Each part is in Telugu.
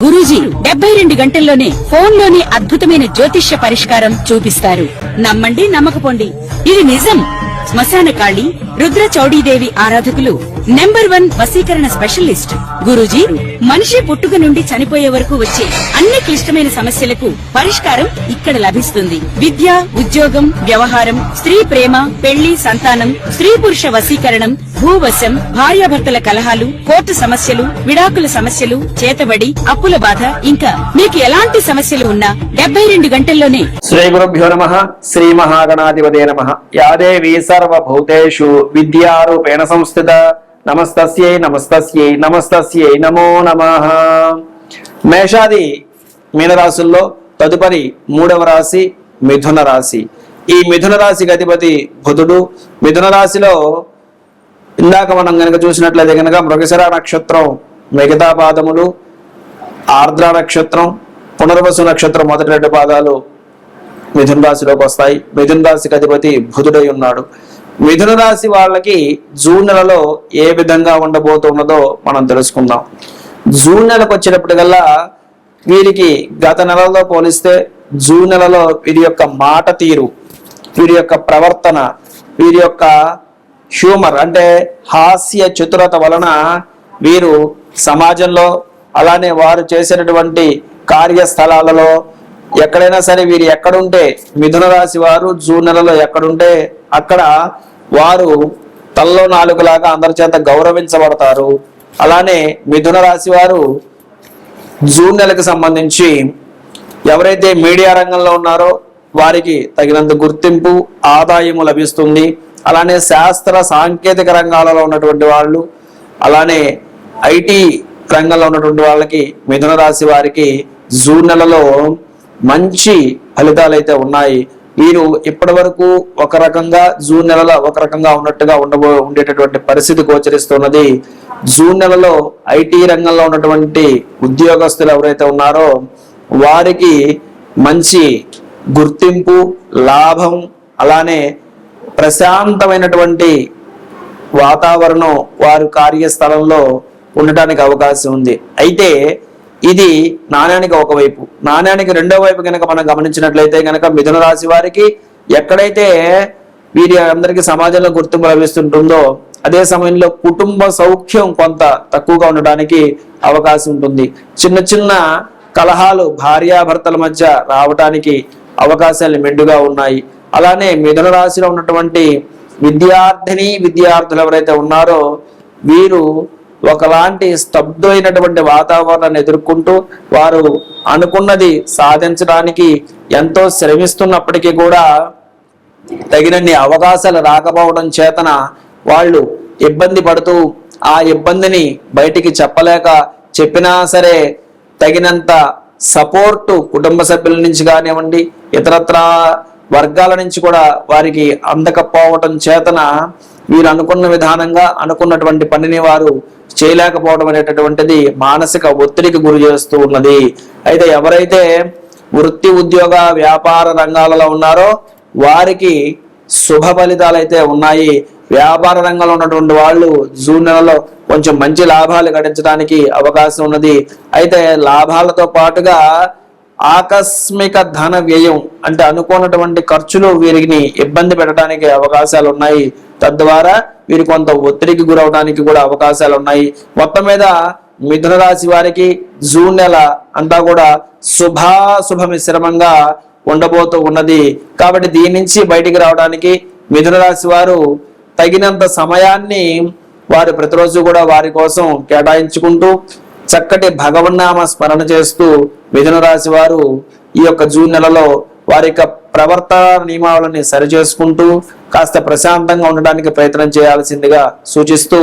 గురూజీ 72 గంటల్లోనే ఫోన్ లోని అద్భుతమైన జ్యోతిష్య పరిష్కారం చూపిస్తారు. నమ్మండి, నమ్మకపోండి, ఇది నిజం. శ్మశాన కాళి రుద్ర చౌడీదేవి ఆరాధకులు నంబర్ 1 వశీకరణ స్పెషలిస్ట్ గురూజీ. మనిషి పుట్టుక నుండి చనిపోయే వరకు వచ్చే అన్ని క్లిష్టమైన సమస్యలకు పరిష్కారం ఇక్కడ లభిస్తుంది. విద్య, ఉద్యోగం, వ్యవహారం, స్త్రీ ప్రేమ, పెళ్లి, సంతానం, స్త్రీ పురుష వశీకరణం, భూవశం, భార్యాభర్తల కలహాలు, కోర్టు సమస్యలు, విడాకుల సమస్యలు, చేతబడి, అప్పుల బాధ, ఇంకా మీకు ఎలాంటి సమస్యలు ఉన్నా 72 గంటల్లోనే. శ్రీ గురుభ్యో నమః. శ్రీ మహాగణాధిపతే నమః. యాదేవి సర్వభూతేషు విద్యారూపేణ సంస్థిత. నమస్తస్యై నమస్తస్యై నమస్తస్యై నమో నమః. మేషాది మీనరాశుల్లో తదుపరి 3వ రాశి మిథున రాశి. ఈ మిథున రాశికి అధిపతి బుధుడు. మిథున రాశిలో ఇందాక మనం గనక చూసినట్లయితే గనక మృగశిర నక్షత్రం మిగతా పాదములు, ఆర్ద్ర నక్షత్రం, పునర్వసు నక్షత్రం మొదటి 2 పాదాలు మిథున రాశిలోకి వస్తాయి. మిథున రాశికి అధిపతి బుధుడై ఉన్నాడు. మిథున రాశి వాళ్ళకి జూన్ నెలలో ఏ విధంగా ఉండబోతున్నదో మనం తెలుసుకుందాం. జూన్ నెలకు వచ్చేటప్పటికల్లా వీరికి గత నెలలో పోలిస్తే జూన్ నెలలో వీరి యొక్క మాట తీరు, వీరి యొక్క ప్రవర్తన, వీరి యొక్క హ్యూమర్ అంటే హాస్య చతురత వలన వీరు సమాజంలో, అలానే వారు చేసినటువంటి కార్యస్థలాలలో ఎక్కడైనా సరే వీరు ఎక్కడుంటే, మిథున రాశి వారు జూన్ నెలలో ఎక్కడుంటే అక్కడ వారు తల్లో నాలుగులాగా అందరి చేత గౌరవించబడతారు. అలానే మిథున రాశి వారు జూన్ నెలకు సంబంధించి ఎవరైతే మీడియా రంగంలో ఉన్నారో వారికి తగినంత గుర్తింపు, ఆదాయము లభిస్తుంది. అలానే శాస్త్ర సాంకేతిక రంగాలలో ఉన్నటువంటి వాళ్ళు, అలానే ఐటీ రంగంలో ఉన్నటువంటి వాళ్ళకి మిథున రాశి వారికి జూన్ నెలలో మంచి ఫలితాలు అయితే ఉన్నాయి. వీరు ఇప్పటి వరకు ఒక రకంగా జూన్ నెలలో ఒక రకంగా ఉన్నట్టుగా ఉండేటటువంటి పరిస్థితి గోచరిస్తున్నది. జూన్ నెలలో ఐటీ రంగంలో ఉన్నటువంటి ఉద్యోగస్తులు ఎవరైతే ఉన్నారో వారికి మంచి గుర్తింపు, లాభం, అలానే ప్రశాంతమైనటువంటి వాతావరణం వారు కార్యస్థలంలో ఉండటానికి అవకాశం ఉంది. అయితే ఇది నాణ్యానికి ఒకవైపు. నాణ్యానికి రెండో వైపు కనుక మనం గమనించినట్లయితే కనుక మిథున రాశి వారికి ఎక్కడైతే వీరి అందరికీ సమాజంలో గుర్తింపు లభిస్తుంటుందో అదే సమయంలో కుటుంబ సౌఖ్యం కొంత తక్కువగా ఉండడానికి అవకాశం ఉంటుంది. చిన్న చిన్న కలహాలు భార్యాభర్తల మధ్య రావటానికి అవకాశాలు మెండుగా ఉన్నాయి. అలానే మిథున రాశిలో ఉన్నటువంటి విద్యార్థులు ఎవరైతే ఉన్నారో వీరు ఒకలాంటి స్తబ్దమైనటువంటి వాతావరణాన్ని ఎదుర్కొంటూ వారు అనుకున్నది సాధించడానికి ఎంతో శ్రమిస్తున్నప్పటికీ కూడా తగినన్ని అవకాశాలు రాకపోవడం చేతన వాళ్ళు ఇబ్బంది పడుతూ ఆ ఇబ్బందిని బయటికి చెప్పినా సరే తగినంత సపోర్టు కుటుంబ సభ్యుల నుంచి కానివ్వండి, ఇతరత్రా వర్గాల నుంచి కూడా వారికి అందకపోవటం చేతన వీరు అనుకున్న విధానంగా అనుకున్నటువంటి పనిని వారు చేయలేకపోవడం అనేటటువంటిది మానసిక ఒత్తిడికి గురి చేస్తూ ఉన్నది. అయితే ఎవరైతే వృత్తి, ఉద్యోగ, వ్యాపార రంగాలలో ఉన్నారో వారికి శుభ ఫలితాలు అయితే ఉన్నాయి. వ్యాపార రంగంలో ఉన్నటువంటి వాళ్ళు జూన్ నెలలో కొంచెం మంచి లాభాలు గడించడానికి అవకాశం ఉన్నది. అయితే లాభాలతో పాటుగా ఆకస్మిక ధన వ్యయం అంటే అనుకున్నటువంటి ఖర్చులు వీరిని ఇబ్బంది పెట్టడానికి అవకాశాలు ఉన్నాయి. తద్వారా వీరు కొంత ఒత్తిడికి గురవడానికి కూడా అవకాశాలు ఉన్నాయి. మొత్తం మీద మిథున రాశి వారికి జూన్ నెల అంతా కూడా శుభ మిశ్రమంగా ఉండబోతూ ఉన్నది. కాబట్టి దీని నుంచి బయటికి రావడానికి మిథున రాశి వారు తగినంత సమయాన్ని వారు ప్రతిరోజు కూడా వారి కోసం కేటాయించుకుంటూ చక్కటి భగవన్నామ స్మరణ చేస్తూ మిథున రాశి వారు ఈ యొక్క జూన్ నెలలో వారి యొక్క ప్రవర్తన నియమావళిని సరిచేసుకుంటూ కాస్త ప్రశాంతంగా ఉండడానికి ప్రయత్నం చేయాల్సిందిగా సూచిస్తూ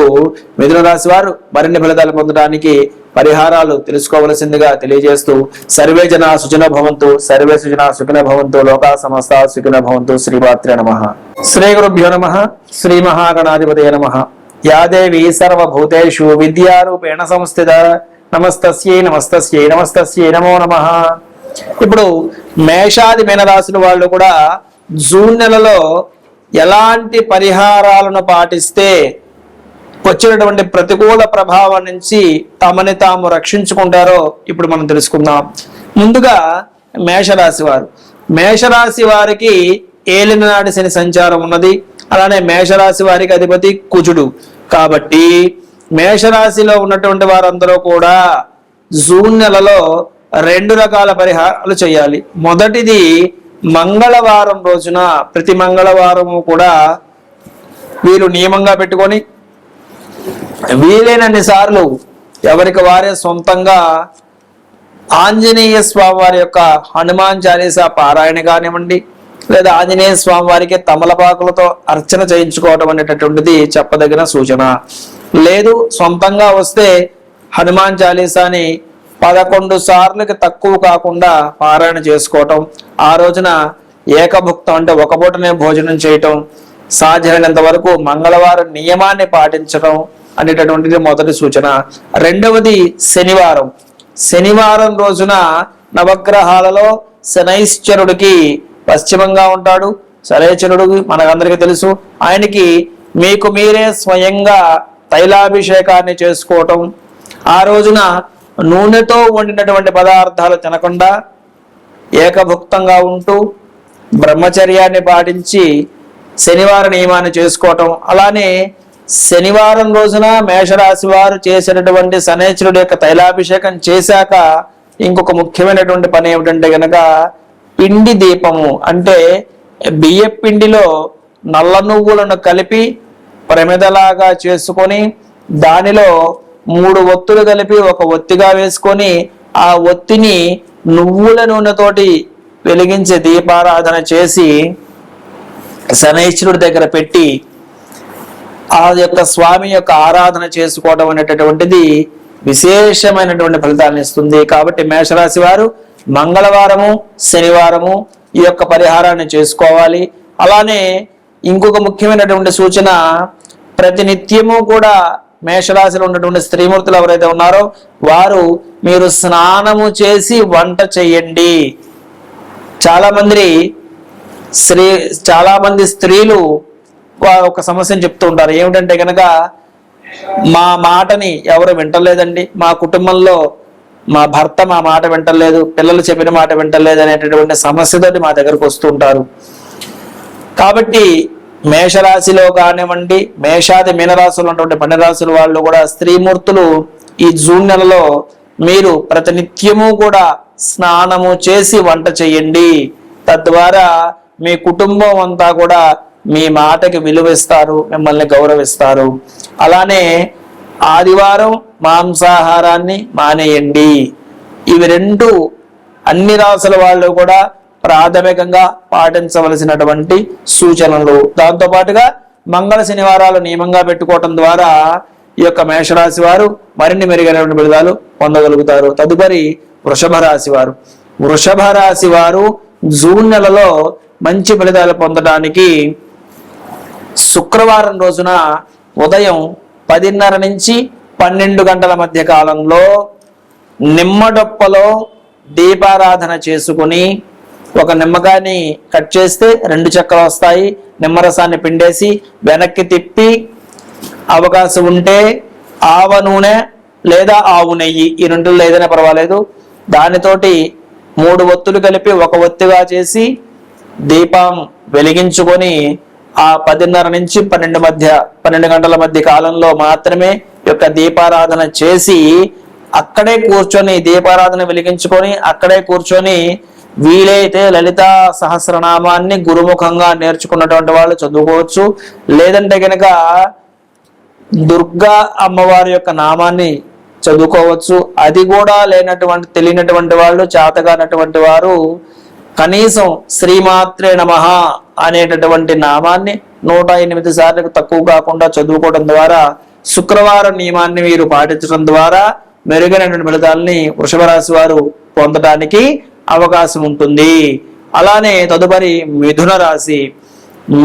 మిథున రాశి వారు మరిన్ని ఫలితాలు పొందడానికి పరిహారాలు తెలుసుకోవలసిందిగా తెలియజేస్తూ సర్వే జన సుజన భవంతు, సర్వే సుజన సుఖిన భవంతు, లోకా సమస్త సుఖిన భవంతు. శ్రీమాత్రే నమః. శ్రీ గురుభ్యో నమః. శ్రీ మహాగణాధిపతయే నమః. యాదేవి సర్వభూతేషు విద్యారూపేణ సంస్థిత. నమస్తస్యై నమస్తస్యై నమస్తస్యై నమో నమః. ఇప్పుడు మేషాది మీనరాశుల వాళ్ళు కూడా జూన్ నెలలో ఎలాంటి పరిహారాలను పాటిస్తే వచ్చినటువంటి ప్రతికూల ప్రభావం నుంచి తమని తాము రక్షించుకుంటారో ఇప్పుడు మనం తెలుసుకుందాం. ముందుగా మేషరాశి వారు. మేషరాశి వారికి ఏలినాటి శని సంచారం ఉన్నది. అలానే మేషరాశి వారికి అధిపతి కుజుడు. కాబట్టి మేషరాశిలో ఉన్నటువంటి వారందరూ కూడా జూన్ నెలలో 2 రకాల పరిహారాలు చేయాలి. మొదటిది మంగళవారం రోజున, ప్రతి మంగళవారము కూడా వీరు నియమంగా పెట్టుకొని వీలైనన్ని సార్లు ఎవరికి వారే సొంతంగా ఆంజనేయ స్వామి వారి యొక్క హనుమాన్ చాలీసా పారాయణ కానివ్వండి, లేదా ఆంజనేయ స్వామి వారికి తమలపాకులతో అర్చన చేయించుకోవడం అనేటటువంటిది చెప్పదగిన సూచన. లేదు సొంతంగా వస్తే హనుమాన్ చాలీసాని 11 సార్లకి తక్కువ కాకుండా పారాయణ చేసుకోవటం, ఆ రోజున ఏకభుక్తం అంటే ఒక పూటనే భోజనం చేయటం, సాధ్యమైనంత వరకు మంగళవారం నియమాన్ని పాటించడం అనేటటువంటిది మొదటి సూచన. రెండవది శనివారం. శనివారం రోజున నవగ్రహాలలో శనైశ్చరుడికి పశ్చిమంగా ఉంటాడు. శనైశ్చరుడు మనకందరికీ తెలుసు. ఆయనకి మీకు మీరే స్వయంగా తైలాభిషేకాన్ని చేసుకోవటం, ఆ రోజున నూనెతో వండినటువంటి పదార్థాలు తినకుండా ఏకభుక్తంగా ఉంటూ బ్రహ్మచర్యాన్ని పాటించి శనివార నియమాన్ని చేసుకోవటం. అలానే శనివారం రోజున మేషరాశి వారు చేసినటువంటి శనైశ్వరుడు యొక్క తైలాభిషేకం చేశాక ఇంకొక ముఖ్యమైనటువంటి పని ఏమిటంటే గనక పిండి దీపము, అంటే బియ్య పిండిలో నల్ల నువ్వులను కలిపి ప్రమిదలాగా చేసుకొని దానిలో 3 ఒత్తులు కలిపి ఒక ఒత్తిగా వేసుకొని ఆ ఒత్తిని నువ్వుల నూనెతోటి వెలిగించే దీపారాధన చేసి శనైశ్వరుడి దగ్గర పెట్టి ఆ యొక్క స్వామి యొక్క ఆరాధన చేసుకోవడం అనేటటువంటిది విశేషమైనటువంటి ఫలితాలను ఇస్తుంది. కాబట్టి మేషరాశి వారు మంగళవారము శనివారము ఈ యొక్క పరిహారాన్ని చేసుకోవాలి. అలానే ఇంకొక ముఖ్యమైనటువంటి సూచన, ప్రతినిత్యము కూడా మేషరాశిలో ఉన్నటువంటి స్త్రీమూర్తులు ఎవరైతే ఉన్నారో వారు మీరు స్నానము చేసి వంట చేయండి. చాలా మంది స్త్రీలు ఒక సమస్యను చెప్తూ ఉంటారు. ఏమిటంటే కనుక మా మాటని ఎవరు వింటలేదండి, మా కుటుంబంలో మా భర్త మా మాట వింటలేదు, పిల్లలు చెప్పిన మాట వింటలేదు అనేటటువంటి సమస్యతోటి మా దగ్గరకు వస్తూ ఉంటారు. కాబట్టి మేషరాశిలో కానివ్వండి, మేషాది మీనరాశులు ఉన్నటువంటి 12 రాశుల వాళ్ళు కూడా స్త్రీమూర్తులు ఈ జూన్ నెలలో మీరు ప్రతినిత్యము కూడా స్నానము చేసి వంట చేయండి. తద్వారా మీ కుటుంబం అంతా కూడా మీ మాటకి విలువిస్తారు, మిమ్మల్ని గౌరవిస్తారు. అలానే ఆదివారం మాంసాహారాన్ని మానేయండి. ఇవి 2 అన్ని రాసుల వాళ్ళు కూడా ప్రాథమికంగా పాటించవలసినటువంటి సూచనలు. దాంతో పాటుగా మంగళ శనివారాలు నియమంగా పెట్టుకోవటం ద్వారా ఈ యొక్క మేషరాశి వారు మరిన్ని మెరుగైనటువంటి ఫలితాలు పొందగలుగుతారు. తదుపరి వృషభ రాశి వారు. వృషభ రాశి వారు జూన్ నెలలో మంచి ఫలితాలు పొందడానికి శుక్రవారం రోజున ఉదయం 10:30 నుంచి 12 గంటల మధ్య కాలంలో నిమ్మడొప్పలో దీపారాధన చేసుకుని ఒక నిమ్మకాయని కట్ చేస్తే 2 చెక్కలు వస్తాయి. నిమ్మరసాన్ని పిండేసి వెనక్కి తిప్పి అవకాశం ఉంటే ఆవ నూనె లేదా ఆవు నెయ్యి, ఈ 2లో ఏదైనా పర్వాలేదు, దానితోటి 3 ఒత్తులు కలిపి ఒక ఒత్తిగా చేసి దీపం వెలిగించుకొని ఆ 10:30 నుంచి 12 గంటల మధ్య కాలంలో మాత్రమే యొక్క దీపారాధన చేసి అక్కడే కూర్చొని దీపారాధన వెలిగించుకొని అక్కడే కూర్చొని వీలైతే లలితా సహస్రనామాన్ని గురుముఖంగా నేర్చుకున్నటువంటి వాళ్ళు చదువుకోవచ్చు. లేదంటే కనుక దుర్గా అమ్మవారి యొక్క నామాన్ని చదువుకోవచ్చు. అది కూడా తెలియనటువంటి వాళ్ళు, చేతగానటువంటి వారు కనీసం శ్రీమాత్రే నమః అనేటటువంటి నామాన్ని 108 సార్లకు తక్కువ కాకుండా చదువుకోవడం ద్వారా, శుక్రవారం నియమాన్ని మీరు పాటించడం ద్వారా మెరుగైనటువంటి ఫలితాలని వృషభ రాశి వారు పొందడానికి అవకాశం ఉంటుంది. అలానే తదుపరి మిథున రాశి.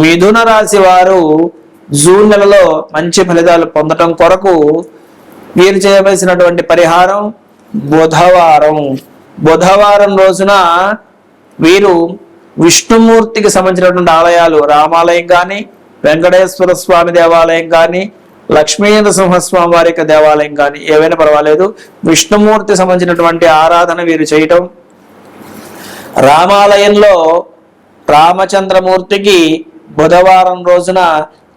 మిథున రాశి వారు జూన్ నెలలో మంచి ఫలితాలు పొందడం కొరకు వీరు చేయవలసినటువంటి పరిహారం బుధవారం రోజున వీరు విష్ణుమూర్తికి సంబంధించినటువంటి ఆలయాలు, రామాలయం కానీ, వెంకటేశ్వర స్వామి దేవాలయం కానీ, లక్ష్మీ నరసింహస్వామి వారి యొక్క దేవాలయం కానీ ఏవైనా పర్వాలేదు, విష్ణుమూర్తి సంబంధించినటువంటి ఆరాధన వీరు చేయటం. రామాలయంలో రామచంద్రమూర్తికి బుధవారం రోజున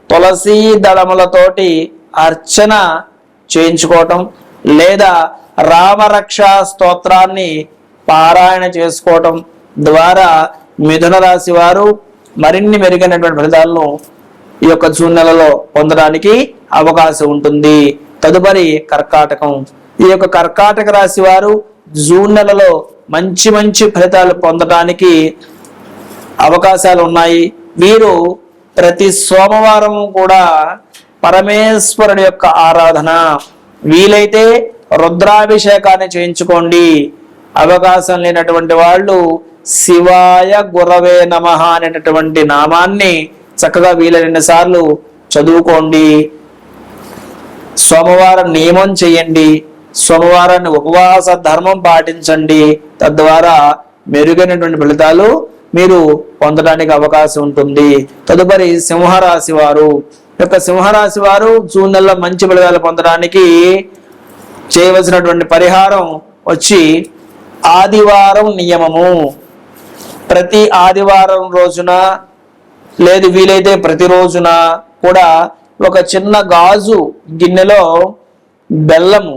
తులసీ దళములతోటి అర్చన చేయించుకోవటం, లేదా రామరక్ష స్తోత్రాన్ని పారాయణ చేసుకోవటం ద్వారా మిథున రాశి వారు మరిన్ని మెరుగైనటువంటి ఫలితాలను ఈ యొక్క జూన్ నెలలో పొందడానికి అవకాశం ఉంటుంది. తదుపరి కర్కాటకం. ఈ యొక్క కర్కాటక రాశి వారు జూన్ నెలలో మంచి మంచి ఫలితాలు పొందడానికి అవకాశాలు ఉన్నాయి. వీరు ప్రతి సోమవారం కూడా పరమేశ్వరుడి యొక్క ఆరాధన, వీలైతే రుద్రాభిషేకాన్ని చేయించుకోండి. అవకాశం లేనటువంటి వాళ్ళు శివాయ గురవే నమః అనేటటువంటి నామాన్ని చక్కగా వీలైన సార్లు చదువుకోండి. సోమవారం నియమం చేయండి, సోమవారాన్ని ఉపవాస ధర్మం పాటించండి. తద్వారా మెరుగైనటువంటి ఫలితాలు మీరు పొందడానికి అవకాశం ఉంటుంది. తదుపరి సింహరాశి వారు. సింహరాశి వారు జూన్ నెలలో మంచి ఫలితాలు పొందడానికి చేయవలసినటువంటి పరిహారం వచ్చి ఆదివారం నియమము. ప్రతి ఆదివారం రోజున లేదు వీలైతే ప్రతిరోజున కూడా ఒక చిన్న గాజు గిన్నెలో బెల్లము,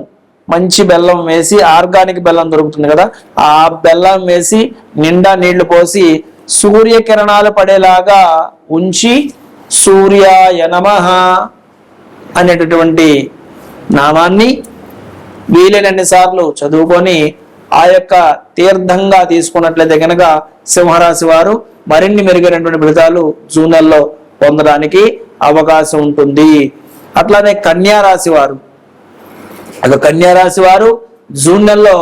మంచి బెల్లం వేసి, ఆర్గానిక్ బెల్లం దొరుకుతుంది కదా, ఆ బెల్లం వేసి నిండా నీళ్లు పోసి సూర్యకిరణాలు పడేలాగా ఉంచి సూర్యాయ నమః అనేటటువంటి నామాన్ని వీలైనన్ని సార్లు చదువుకొని ఆ యొక్క తీర్థంగా తీసుకున్నట్లయితే కనుక సింహరాశి వారు మరిన్ని మెరుగైనటువంటి ఫలితాలు జూన్ నెలలో పొందడానికి అవకాశం ఉంటుంది. అట్లానే కన్యా రాశి వారు. కన్యా రాశి వారు జూన్ నెలలో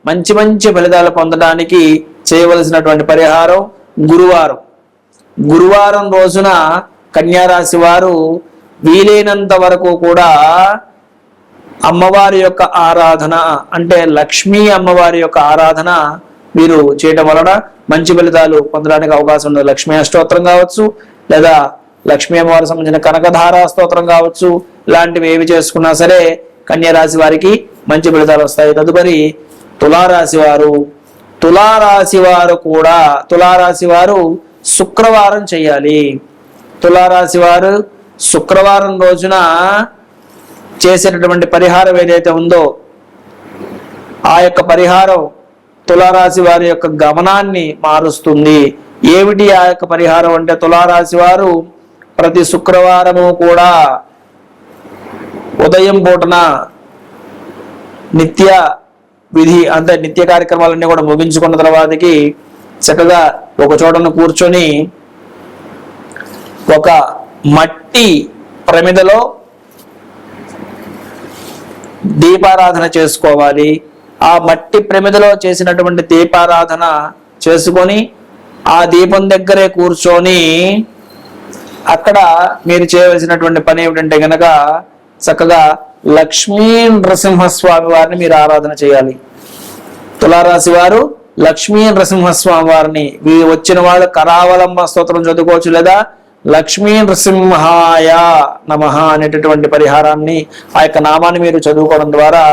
మంచి మంచి ఫలితాలు పొందడానికి చేయవలసినటువంటి పరిహారం గురువారం రోజున కన్యా రాశి వారు వీలైనంత వరకు కూడా అమ్మవారి యొక్క ఆరాధన, అంటే లక్ష్మీ అమ్మవారి యొక్క ఆరాధన మీరు చేయటం వలన మంచి ఫలితాలు పొందడానికి అవకాశం ఉంది. లక్ష్మీ అష్టోత్తరం కావచ్చు, లేదా లక్ష్మీ అమ్మవారికి సంబంధించిన కనకధారా స్తోత్రం కావచ్చు, ఇలాంటివి ఏవి చేసుకున్నా సరే కన్యా రాశి వారికి మంచి ఫలితాలు వస్తాయి. తదుపరి తులారాశి వారు. తులారాశి వారు శుక్రవారం చేయాలి. తులారాశి వారు శుక్రవారం రోజున చేసేటటువంటి పరిహారం ఏదైతే ఉందో ఆ యొక్క పరిహారం తులారాశి వారి యొక్క గమనాన్ని మారుస్తుంది. ఏమిటి ఆ యొక్క పరిహారం అంటే, తులారాశి వారు ప్రతి శుక్రవారము కూడా ఉదయం పూటన నిత్య విధి అంటే నిత్య కార్యక్రమాలన్నీ కూడా ముగించుకున్న తర్వాతకి చక్కగా ఒక చోటను కూర్చొని ఒక మట్టి ప్రమిదలో దీపారాధన చేసుకోవాలి. ఆ మట్టి ప్రమిదలో చేసినటువంటి దీపారాధన చేసుకొని ఆ దీపం దగ్గరే కూర్చొని అక్కడ మీరు చేయవలసినటువంటి పని ఏమిటంటే గనక చక్కగా లక్ష్మీ నరసింహస్వామి వారిని మీరు ఆరాధన చేయాలి. తులారాశి వారు లక్ష్మీ నరసింహస్వామి వారిని వచ్చిన వాళ్ళు కరావలంబ స్తోత్రం చదువుకోవచ్చు, లేదా లక్ష్మీ నరసింహాయ నమః అనేటటువంటి పరిహారాన్ని ఆ యొక్క నామాన్ని మీరు చదువుకోవడం ద్వారా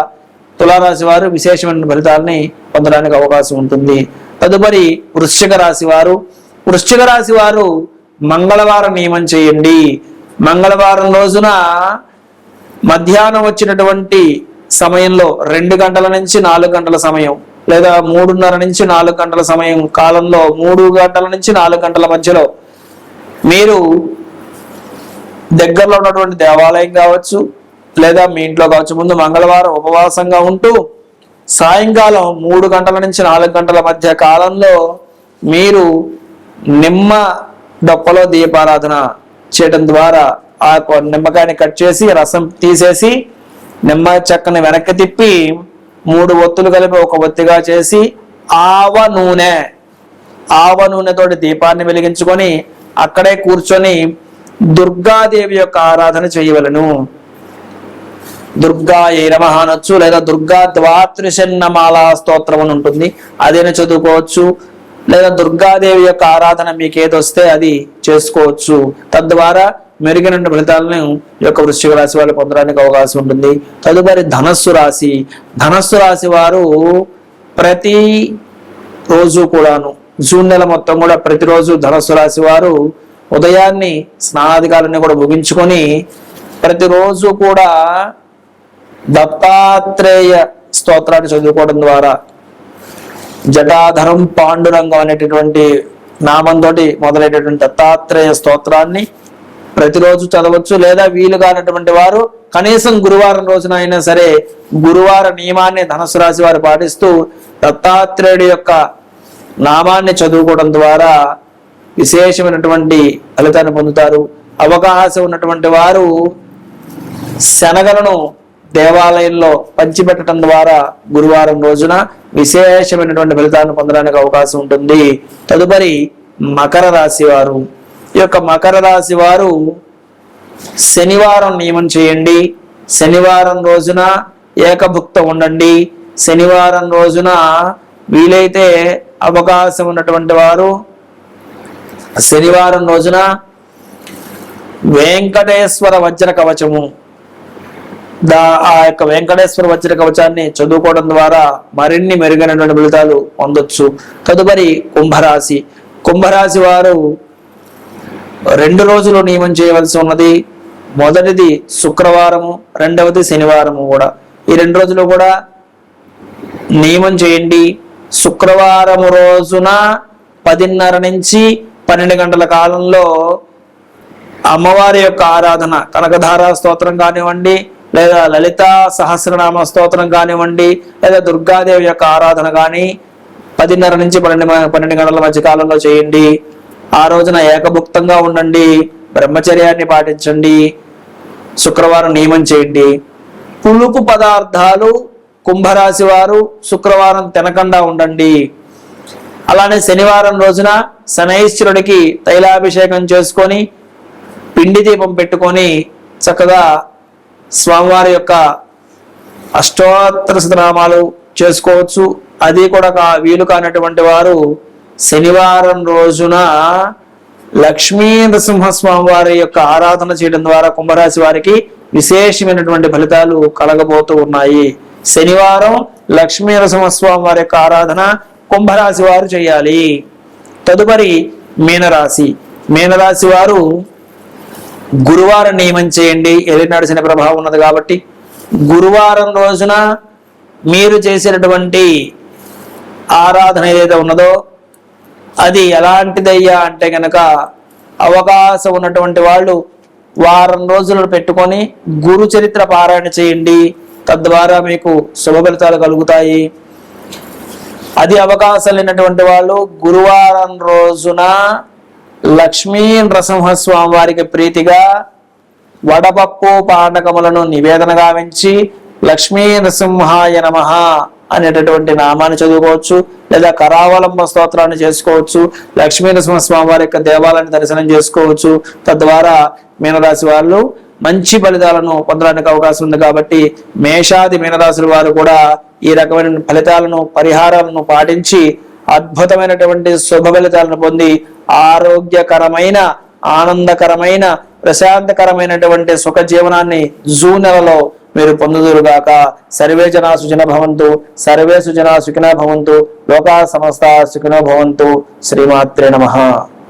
తులారాశి వారు విశేషమైన ఫలితాలని పొందడానికి అవకాశం ఉంటుంది. తదుపరి వృశ్చిక రాశి వారు మంగళవారం నియమం చేయండి. మంగళవారం రోజున మధ్యాహ్నం వచ్చినటువంటి సమయంలో 2 గంటల నుంచి 4 గంటల సమయం, లేదా 3:30 నుంచి 4 గంటల సమయం కాలంలో 3 గంటల నుంచి 4 గంటల మధ్యలో మీరు దగ్గరలో ఉన్నటువంటి దేవాలయం కావచ్చు, లేదా మీ ఇంట్లో కావచ్చు, ముందు మంగళవారం ఉపవాసంగా ఉంటూ సాయంకాలం 3 గంటల నుంచి 4 గంటల మధ్య కాలంలో మీరు నిమ్మ డొప్పలో దీపారాధన చేయడం ద్వారా ఆ నిమ్మకాయని కట్ చేసి రసం తీసేసి నిమ్మ చెక్కని వెనక్కి తిప్పి 3 ఒత్తులు కలిపి ఒక ఒత్తిగా చేసి ఆవ నూనెతోటి దీపాన్ని వెలిగించుకొని అక్కడే కూర్చొని దుర్గాదేవి యొక్క ఆరాధన చేయవలను. దుర్గాయై నమః అనొచ్చు, లేదా దుర్గా ద్వాత్రిశన్నమాల స్తోత్రం అని ఉంటుంది, అదేనా చదువుకోవచ్చు, లేదా దుర్గాదేవి యొక్క ఆరాధన మీకు ఏదొస్తే అది చేసుకోవచ్చు. తద్వారా మెరుగైన ఫలితాలను ఈ యొక్క వృశ్చిక రాశి వాళ్ళు పొందడానికి అవకాశం ఉంటుంది. తదుపరి ధనస్సు రాశి. ధనస్సు రాశి వారు ప్రతి రోజు కూడాను జూన్ నెల మొత్తం కూడా ప్రతిరోజు ధనస్సు రాశి వారు ఉదయాన్ని స్నానాధికారాన్ని కూడా ముగించుకొని ప్రతిరోజు కూడా దత్తాత్రేయ స్తోత్రాన్ని చదువుకోవడం ద్వారా జటాధరం పాండురంగం అనేటటువంటి నామంతో మొదలైనటువంటి దత్తాత్రేయ స్తోత్రాన్ని ప్రతిరోజు చదవచ్చు. లేదా వీలు కానటువంటి వారు కనీసం గురువారం రోజున అయినా సరే గురువార నియమాన్ని ధనుసు రాశి వారు పాటిస్తూ దత్తాత్రేయుడి యొక్క నామాన్ని చదువుకోవడం ద్వారా విశేషమైనటువంటి ఫలితాన్ని పొందుతారు. అవకాశం ఉన్నటువంటి వారు శనగలను దేవాలయంలో పంచిపెట్టడం ద్వారా గురువారం రోజున విశేషమైనటువంటి ఫలితాన్ని పొందడానికి అవకాశం ఉంటుంది. తదుపరి మకర రాశి వారు. ఈ యొక్క మకర రాశి వారు శనివారం నియమం చేయండి. శనివారం రోజున ఏకభుక్త ఉండండి. శనివారం రోజున వీలైతే అవకాశం ఉన్నటువంటి వారు శనివారం రోజున వెంకటేశ్వర వజ్ర కవచము ఆ యొక్క వెంకటేశ్వర వజ్ర కవచాన్ని చదువుకోవడం ద్వారా మరిన్ని మెరుగైనటువంటి ఫలితాలు పొందొచ్చు. తదుపరి కుంభరాశి. కుంభరాశి వారు 2 రోజులు నియమం చేయవలసి ఉన్నది. మొదటిది శుక్రవారము, రెండవది శనివారము కూడా. ఈ 2 రోజులు కూడా నియమం చేయండి. శుక్రవారం రోజున 10:30 నుంచి 12 గంటల కాలంలో అమ్మవారి యొక్క ఆరాధన కనకధారా స్తోత్రం కానివ్వండి, లేదా లలితా సహస్రనామ స్తోత్రం కానివ్వండి, లేదా దుర్గాదేవి యొక్క ఆరాధన కానీ 10:30 నుంచి 12 గంటల మధ్య కాలంలో చేయండి. ఆ రోజున ఏకభుక్తంగా ఉండండి. బ్రహ్మచర్యాన్ని పాటించండి. శుక్రవారం నియమం చేయండి. పులుపు పదార్థాలు కుంభరాశి వారు శుక్రవారం తినకుండా ఉండండి. అలానే శనివారం రోజున శనైశ్వరుడికి తైలాభిషేకం చేసుకొని పిండి దీపం పెట్టుకొని చక్కగా స్వామివారి యొక్క అష్టోత్తర శతనామాలు చేసుకోవచ్చు. అది కూడా వీలు కానటువంటి వారు శనివారం రోజున లక్ష్మీ నరసింహస్వామి వారి యొక్క ఆరాధన చేయడం ద్వారా కుంభరాశి వారికి విశేషమైనటువంటి ఫలితాలు కలగబోతూ ఉన్నాయి. శనివారం లక్ష్మీ నరసింహస్వామి వారి యొక్క ఆరాధన కుంభరాశి వారు చేయాలి. తదుపరి మీనరాశి. మీనరాశి వారు గురువారం నియమం చేయండి. ఏలినాడు శని ప్రభావం ఉన్నది కాబట్టి గురువారం రోజున మీరు చేసినటువంటి ఆరాధన ఏదైతే ఉన్నదో అది ఎలాంటిదయ్యా అంటే కనుక అవకాశం ఉన్నటువంటి వాళ్ళు వారం రోజులు పెట్టుకొని గురు చరిత్ర పారాయణ చేయండి. తద్వారా మీకు శుభ ఫలితాలు కలుగుతాయి. అది అవకాశం లేనటువంటి వాళ్ళు గురువారం రోజున లక్ష్మీ నరసింహస్వామి వారికి ప్రీతిగా వడపప్పు పానకములను నివేదన గావించి లక్ష్మీ నరసింహాయ నమః అనేటటువంటి నామాన్ని చదువుకోవచ్చు. లేదా కరావలంబ స్తోత్రాన్ని చేసుకోవచ్చు. లక్ష్మీ నరసింహస్వామి వారి యొక్క దేవాలయాన్ని దర్శనం చేసుకోవచ్చు. తద్వారా మీనరాశి వాళ్ళు మంచి ఫలితాలను పొందడానికి అవకాశం ఉంది. కాబట్టి మేషాది మీనరాశుల వారు కూడా ఈ రకమైన ఫలితాలను పరిహారాలను పాటించి అద్భుతమైనటువంటి శుభ ఫలితాలను పొంది ఆరోగ్యకరమైన ఆనందకరమైన ప్రశాంతకరమైనటువంటి సుఖ జీవనాన్ని జూన్ నెలలో మీరు పొందుదురుగాక. సర్వే జనా సుఖిన భవంతు. సర్వే సుజనా సుఖిన భవంతు. లోకా సమస్త సుఖినో భవంతు. శ్రీమాత్రే నమః.